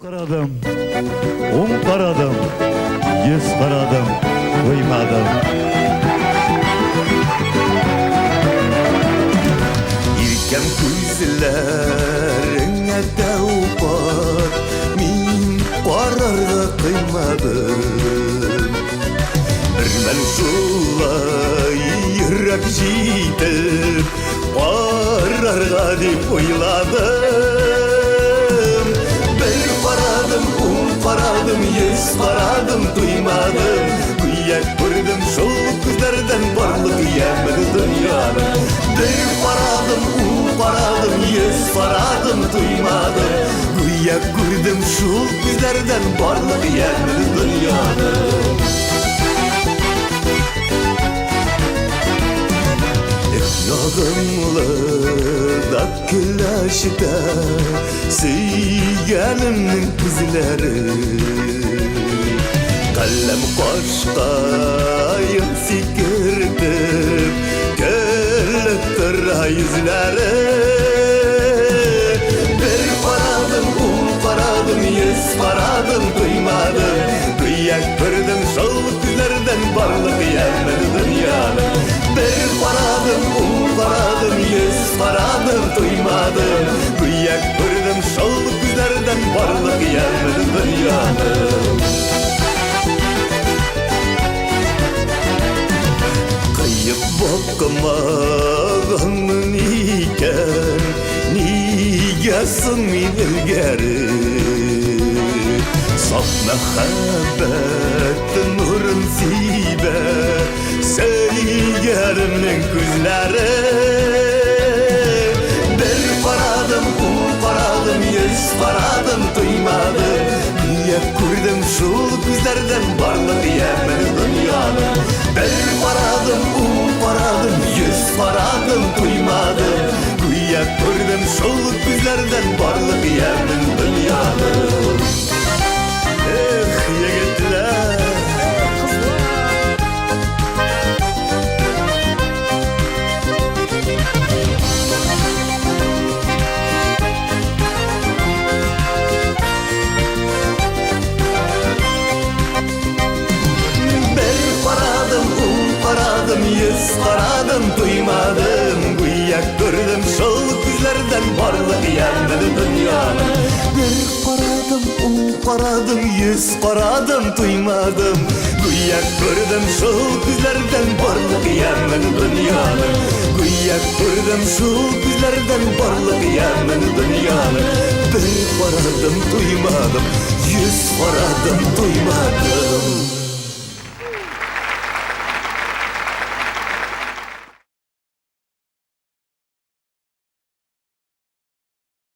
Karadım, karadım, 100 karadım, duymadım. Irkem gözlerine davbar, min qararga kıymadım. Ben şulay yürek jitip, qararga dep oyladım. Bir qaradım, qaradım, 100 qaradım, duymadım. Kuyak gördüm şol gözlerden barlık yemedi dünyada. Bir qaradım, qaradım, 100 qaradım, duymadım. Kuyak gördüm şol gözlerden barlık yemedi dünyada. Yağımlı dakılaşta Seyyanımın kızları Kalem kaşkayım sikirdim Körlüktür yüzleri Bir paradım, paradım, 100 paradım, duymadım Kıyak gördüm şol kızlardan barlık yemedi dünyada Bir paradım, paradım, 100 paradım, duymadım Kıyak gördüm şol kızlardan barlık yemedi dünyada Kayıp bakmağımın iken Nigasın min ilgeri Saf mehabbetin nurun sibe Seyyarimnin gözleri Bir paradım, paradım, 100 paradım, duymadım Niye kurdum şul gözlerden barlık yemedi dünyada Bir paradım, paradım, 100 paradım, duymadım Niye kurdum şul gözlerden barlık yemedi dünyada Yigitler Paradım, 100 paradım, duymadım Kuyak gördüm şol gözlerden barlık yemedi dünyada Bir paradım, paradım, 100 paradım, duymadım Kuyak gördüm şol gözlerden barlık yemedi dünyada Kuyak gördüm şol gözlerden barlık yemedi dünyada Bir paradım, duymadım, 100 paradım, duymadım